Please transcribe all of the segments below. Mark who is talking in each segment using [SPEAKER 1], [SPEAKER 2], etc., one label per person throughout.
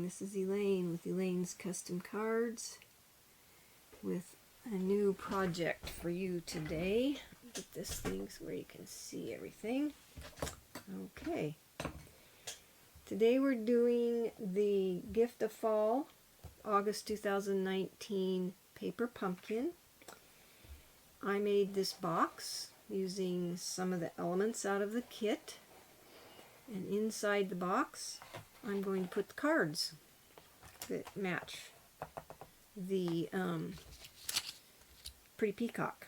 [SPEAKER 1] This is Elaine with Elaine's Custom Cards with a new project for you today. Get this thing so where you can see everything. Okay. Today we're doing the Gift of Fall, August 2019 paper pumpkin. I made this box using some of the elements out of the kit. And inside the box, I'm going to put the cards that match the Pretty Peacock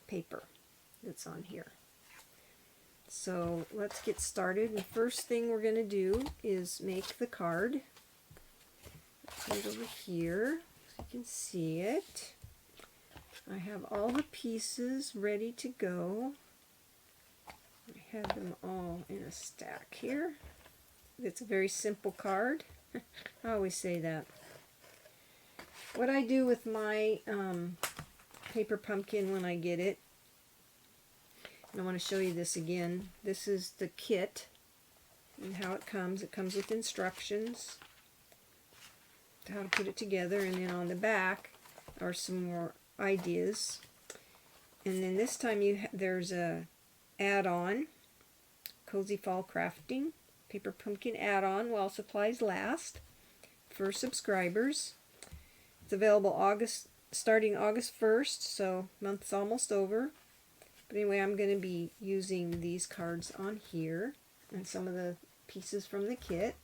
[SPEAKER 1] paper that's on here. So let's get started. The first thing we're going to do is make the card. Put it over here so you can see it. I have all the pieces ready to go. I have them all in a stack here. It's a very simple card. I always say that. What I do with my paper pumpkin when I get it, and I want to show you this again. This is the kit and how it comes. It comes with instructions to how to put it together, and then on the back are some more ideas. And then this time there's a add-on, Cozy Fall Crafting Paper Pumpkin add-on while supplies last for subscribers. It's available starting August 1st, so month's almost over. But anyway, I'm going to be using these cards on here and some of the pieces from the kit.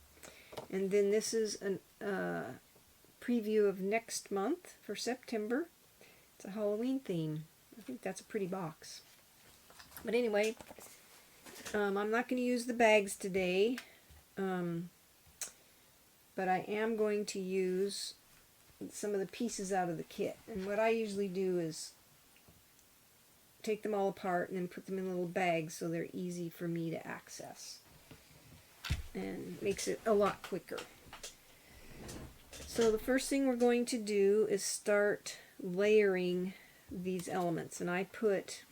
[SPEAKER 1] And then this is a preview of next month for September. It's a Halloween theme. I think that's a pretty box. But anyway, I'm not going to use the bags today, but I am going to use some of the pieces out of the kit. And what I usually do is take them all apart and then put them in little bags so they're easy for me to access. And makes it a lot quicker. So the first thing we're going to do is start layering these elements. And I put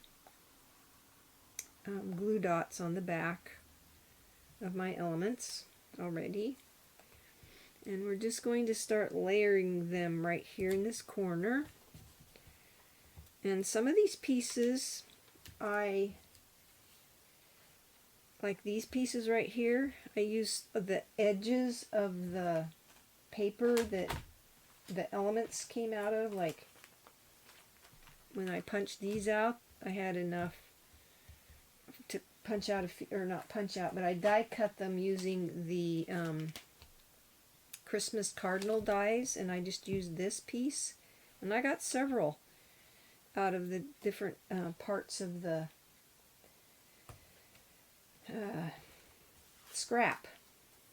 [SPEAKER 1] glue dots on the back of my elements already, and we're just going to start layering them right here in this corner. And some of these pieces, like these pieces right here, I use the edges of the paper that the elements came out of. Like when I punched these out, I had enough to punch out, not punch out, but I die cut them using the Christmas cardinal dies, and I just used this piece, and I got several out of the different parts of the scrap.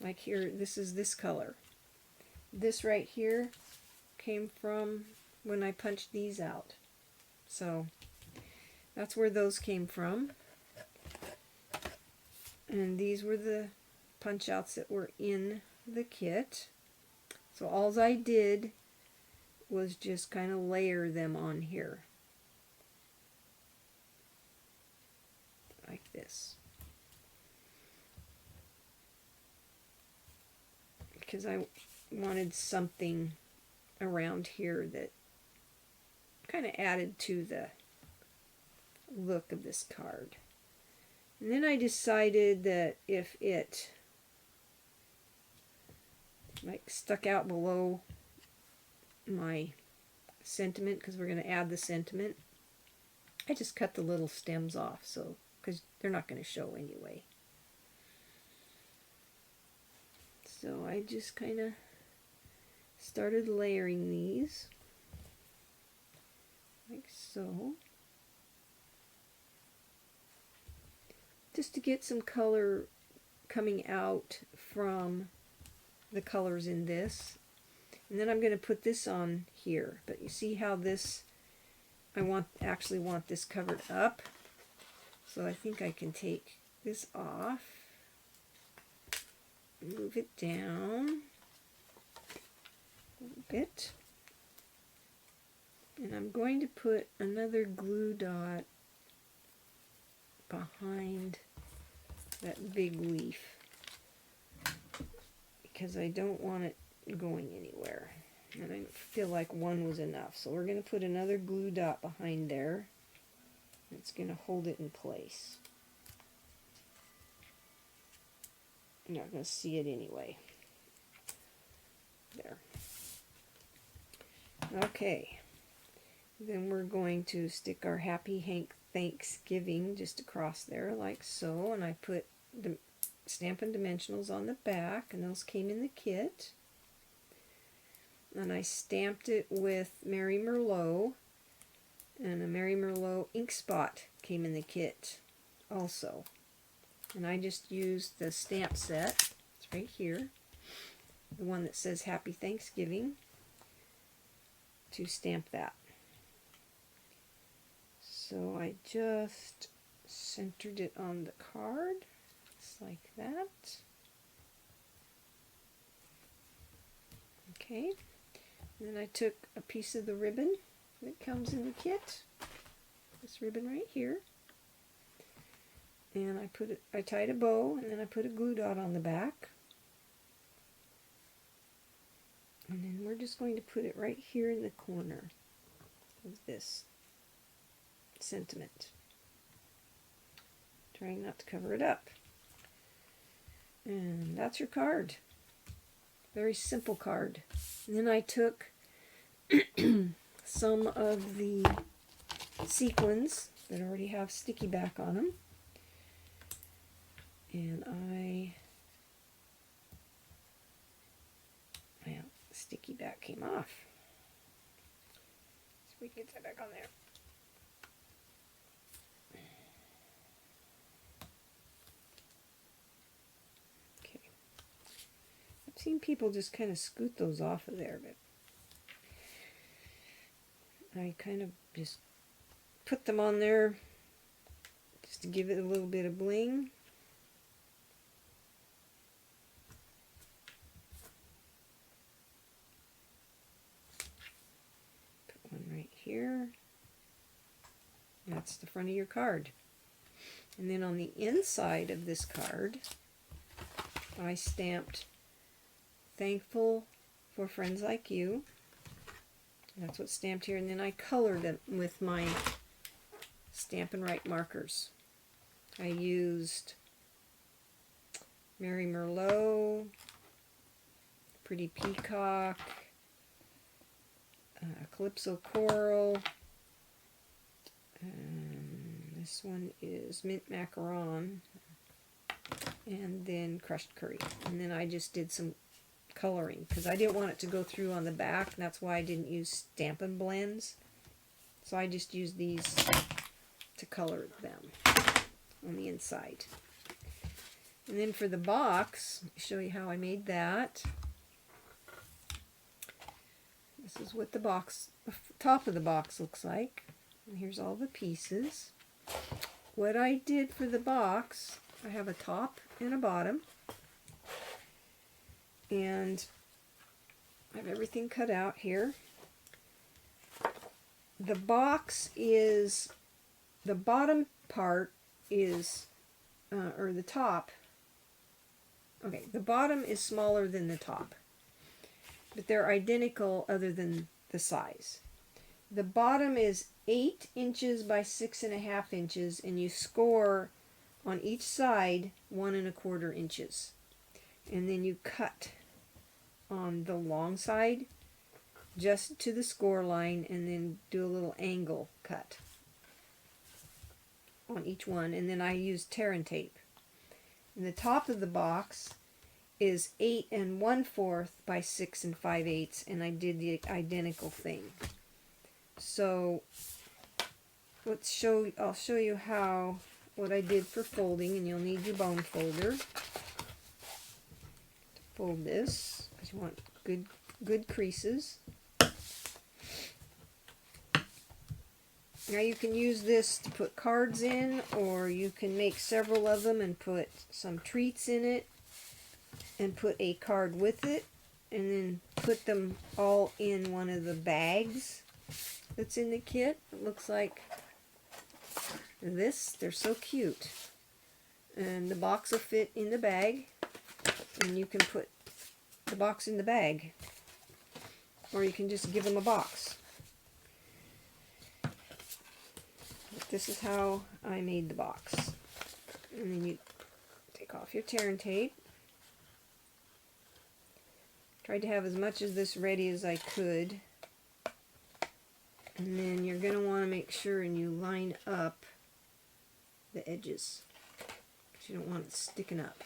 [SPEAKER 1] Like here, this is this color. This right here came from when I punched these out. So that's where those came from. And these were the punch outs that were in the kit. So all I did was just kind of layer them on here. Like this. Because I wanted something around here that kind of added to the look of this card. And then I decided that if it like stuck out below my sentiment, because we're going to add the sentiment, I just cut the little stems off, so because they're not going to show anyway. So I just kind of started layering these like so, just to get some color coming out from the colors in this. And then I'm going to put this on here. But you see how this, I actually want this covered up. So I think I can take this off, move it down a little bit. And I'm going to put another glue dot behind that big leaf, because I don't want it going anywhere. And I feel like one was enough. So we're going to put another glue dot behind there. It's going to hold it in place. You're not going to see it anyway. There. Okay. Then we're going to stick our Happy Thanksgiving just across there like so. And I put the Stampin' Dimensionals on the back, and those came in the kit. And I stamped it with Mary Merlot, and a Mary Merlot ink spot came in the kit also. And I just used the stamp set, it's right here, the one that says Happy Thanksgiving, to stamp that. So I just centered it on the card, just like that. Okay. Then I took a piece of the ribbon that comes in the kit, this ribbon right here, and I tied a bow, and then I put a glue dot on the back, and then we're just going to put it right here in the corner of this sentiment, trying not to cover it up. And that's your card. Very simple card. And then I took some of the sequins that already have sticky back on them, and well, the sticky back came off. So we can get that back on there. Okay. I've seen people just kind of scoot those off of there, but I kind of just put them on there just to give it a little bit of bling. Put one right here. That's the front of your card. And then on the inside of this card, I stamped Thankful for Friends Like You. That's what's stamped here, and then I colored it with my Stampin' Right markers. I used Mary Merlot, Pretty Peacock, Calypso Coral, this one is Mint Macaron, and then Crushed Curry. And then I just did some coloring because I didn't want it to go through on the back, and that's why I didn't use Stampin' Blends. So I just used these to color them on the inside. And then for the box, let me show you how I made that. This is what the box, the top of the box looks like. And here's all the pieces. What I did for the box, I have a top and a bottom. And I have everything cut out here. The box is, the bottom part is, or the top, okay, the bottom is smaller than the top, but they're identical other than the size. The bottom is 8 inches by 6.5 inches, and you score on each side 1 1/4 inches. And then you cut on the long side just to the score line, and then do a little angle cut on each one. And then I used tear and tape. And the top of the box is 8 1/4 by 6 5/8, and I did the identical thing. So I'll show you what I did for folding, and you'll need your bone folder to fold this because you want good creases. Now you can use this to put cards in, or you can make several of them and put some treats in it and put a card with it, and then put them all in one of the bags that's in the kit. It looks like this. They're so cute. And the box will fit in the bag, and you can put the box in the bag. Or you can just give them a box. But this is how I made the box. And then you take off your tear and tape. Tried to have as much of this ready as I could. And then you're going to want to make sure and you line up the edges. Because you don't want it sticking up.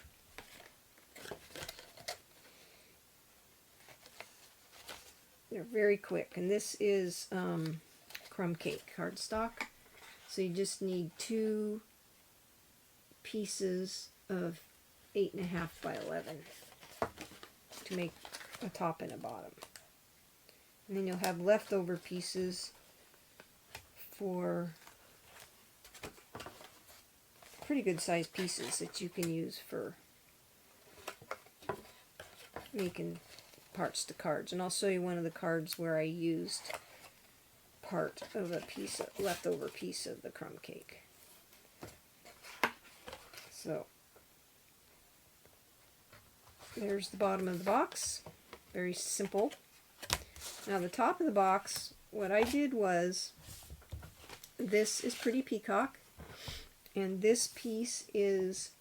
[SPEAKER 1] They're very quick. And this is crumb cake cardstock. So you just need 2 pieces of 8.5 by 11 to make a top and a bottom. And then you'll have leftover pieces for pretty good sized pieces that you can use for making parts to cards. And I'll show you one of the cards where I used part of a piece of leftover piece of the crumb cake. So there's the bottom of the box. Very simple. Now the top of the box, what I did was, this is Pretty Peacock, and this piece is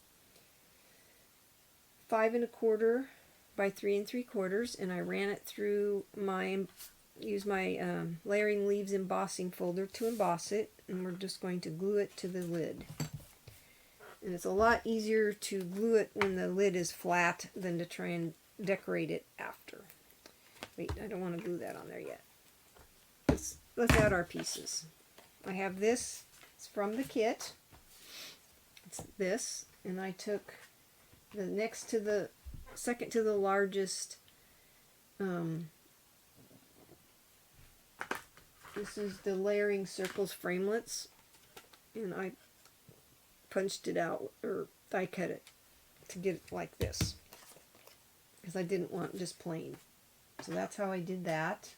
[SPEAKER 1] 5 1/4 by 3 3/4, and I ran it through use my Layering Leaves embossing folder to emboss it, and we're just going to glue it to the lid. And it's a lot easier to glue it when the lid is flat than to try and decorate it after. Wait, I don't want to glue that on there yet. Let's add our pieces. I have this, it's from the kit. It's this, and I took the second to the largest, this is the Layering Circles framelits, and I punched it out, or die cut it to get it like this, because I didn't want just plain. So that's how I did that.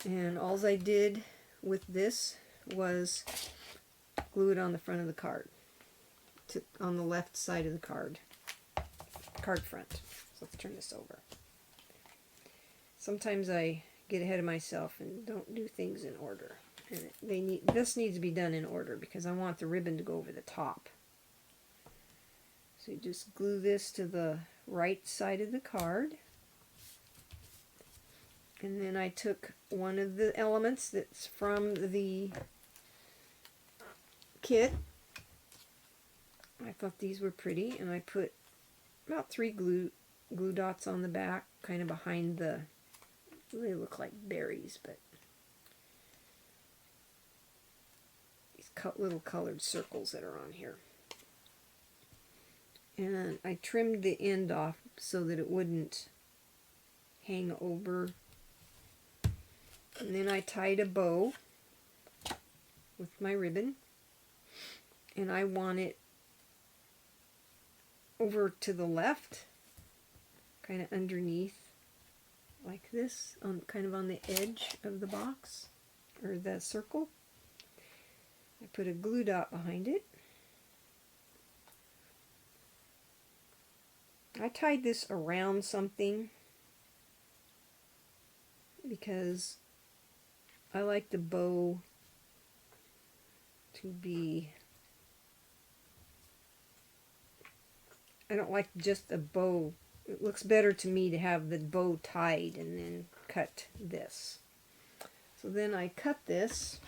[SPEAKER 1] And all I did with this was glue it on the front of the card, on the left side of the card front. So let's turn this over. Sometimes I get ahead of myself and don't do things in order. And this needs to be done in order because I want the ribbon to go over the top. So you just glue this to the right side of the card. And then I took one of the elements that's from the kit. I thought these were pretty, and I put about 3 glue dots on the back, kind of behind the, they look like berries, but these little colored circles that are on here. And I trimmed the end off so that it wouldn't hang over. And then I tied a bow with my ribbon, and I want it over to the left, kind of underneath, like this, kind of on the edge of the box, or the circle. I put a glue dot behind it. I tied this around something because I like the bow to be, I don't like just a bow. It looks better to me to have the bow tied and then cut this. So then I cut this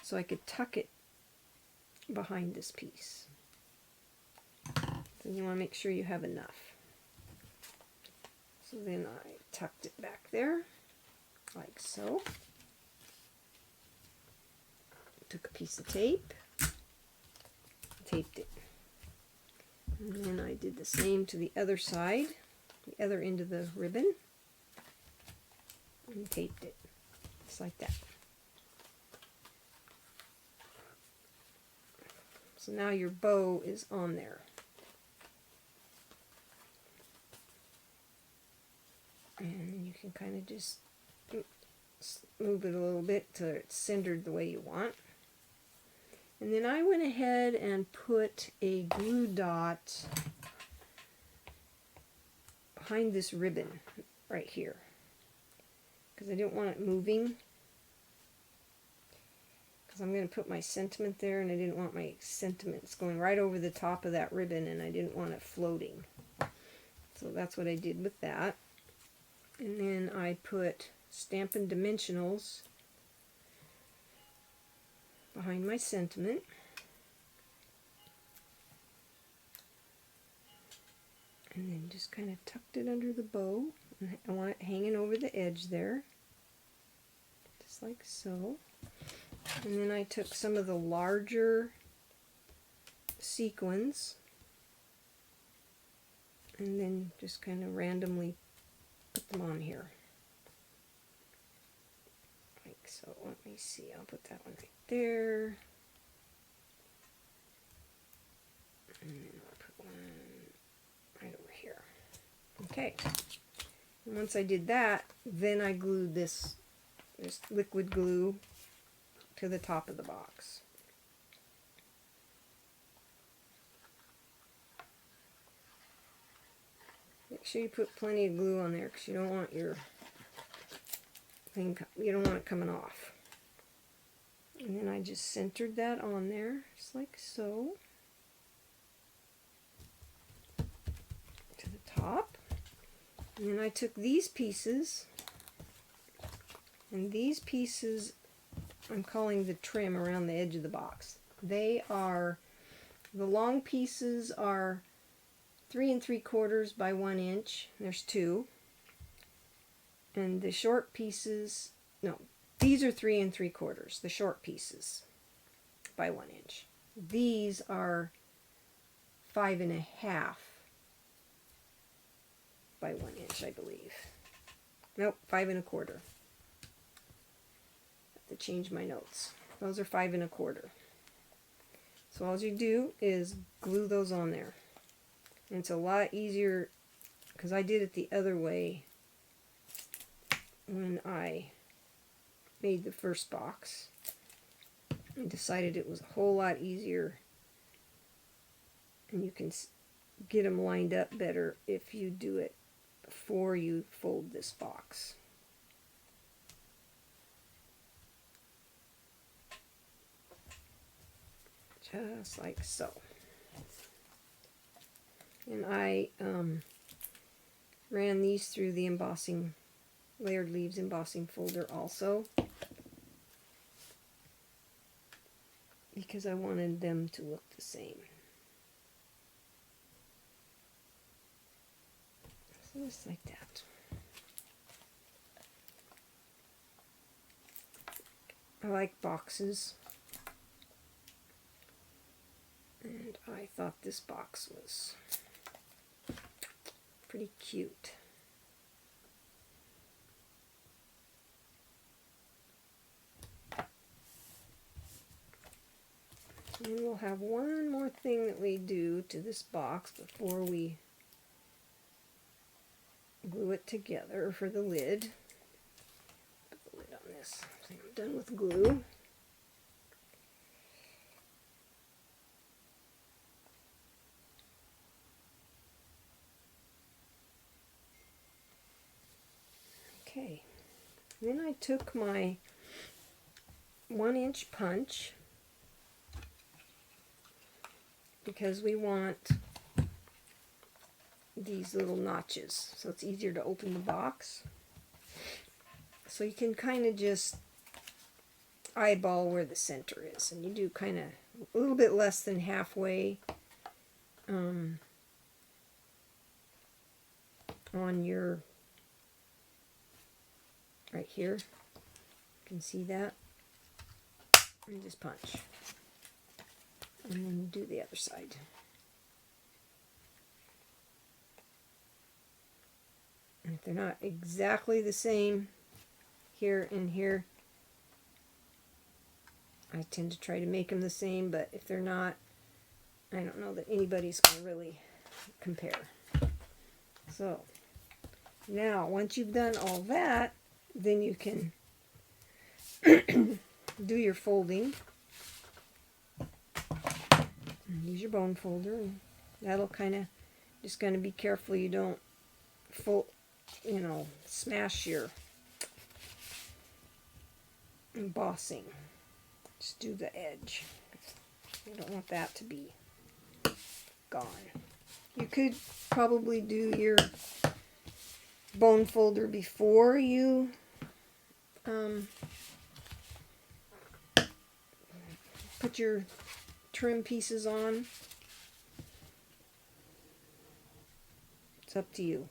[SPEAKER 1] so I could tuck it behind this piece. Then you want to make sure you have enough. So then I tucked it back there, like so. Took a piece of tape, taped it. And then I did the same to the other side, the other end of the ribbon, and taped it, just like that. So now your bow is on there. And you can kind of just move it a little bit till it's centered the way you want. And then I went ahead and put a glue dot behind this ribbon right here, because I didn't want it moving, because I'm going to put my sentiment there, and I didn't want my sentiments going right over the top of that ribbon, and I didn't want it floating. So that's what I did with that. And then I put Stampin' Dimensionals behind my sentiment. And then just kind of tucked it under the bow. And I want it hanging over the edge there. Just like so. And then I took some of the larger sequins and then just kind of randomly put them on here. Like so. Let me see. I'll put that one right there. And then I'll put one right over here. Okay. And once I did that, then I glued this liquid glue to the top of the box. Make sure you put plenty of glue on there because you don't want your thing, you don't want it coming off. And then I just centered that on there, just like so, to the top. And then I took these pieces, and these pieces I'm calling the trim around the edge of the box. They are, the long pieces are 3 3/4 by 1 inch. There's 2. And the short pieces, no, these are 3 3/4, the short pieces by 1 inch. These are 5 1/2 by 1 inch, I believe. Nope, 5 1/4. To change my notes. Those are 5 1/4. So all you do is glue those on there. And it's a lot easier because I did it the other way when I made the first box. I decided it was a whole lot easier, and you can get them lined up better if you do it before you fold this box. Just like so. And I ran these through the embossing, Layered Leaves embossing folder also, because I wanted them to look the same. So just like that. I like boxes. And I thought this box was pretty cute. And we'll have one more thing that we do to this box before we glue it together for the lid. Put the lid on this. I think I'm done with glue. Okay, then I took my 1 inch punch, because we want these little notches so it's easier to open the box. So you can kind of just eyeball where the center is, and you do kind of a little bit less than halfway on your right here. You can see that. And just punch. And then do the other side. And if they're not exactly the same here and here, I tend to try to make them the same, but if they're not, I don't know that anybody's going to really compare. So, now once you've done all that, then you can do your folding. Use your bone folder, and that'll kind of, just going to be careful you don't full, you know, smash your embossing. Just do the edge. You don't want that to be gone. You could probably do your bone folder before you put your trim pieces on. It's up to you.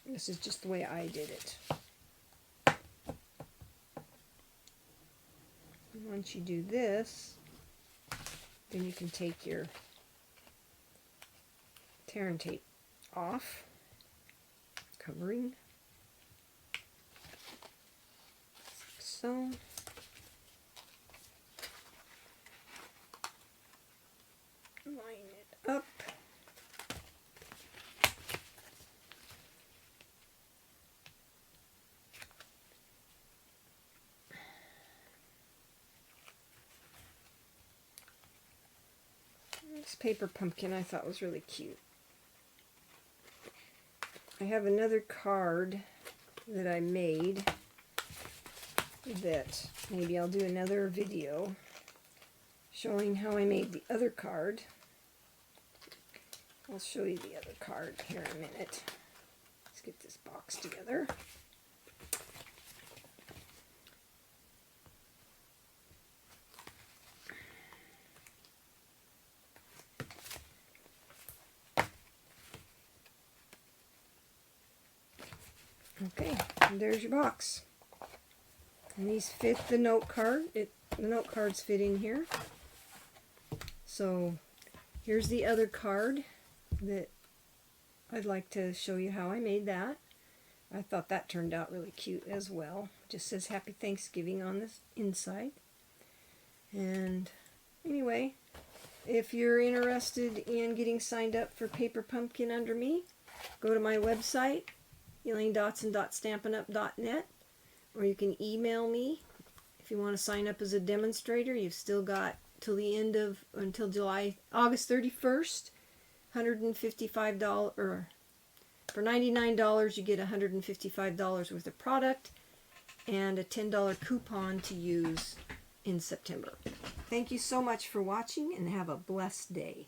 [SPEAKER 1] This is just the way I did it. And once you do this, then you can take your tear and tape off, covering, so. Line it up. This paper pumpkin I thought was really cute. I have another card that I made that maybe I'll do another video showing how I made the other card. I'll show you the other card here in a minute. Let's get this box together. Okay, and there's your box. And these fit the note card. The note cards fit in here. So here's the other card that I'd like to show you how I made that. I thought that turned out really cute as well. It just says Happy Thanksgiving on this inside. And anyway, if you're interested in getting signed up for Paper Pumpkin under me, go to my website, elainedotson.stampinup.net, or you can email me if you want to sign up as a demonstrator. You've still got till the end of, until August 31st, $155, or for $99 you get $155 worth of product and a $10 coupon to use in September. Thank you so much for watching and have a blessed day.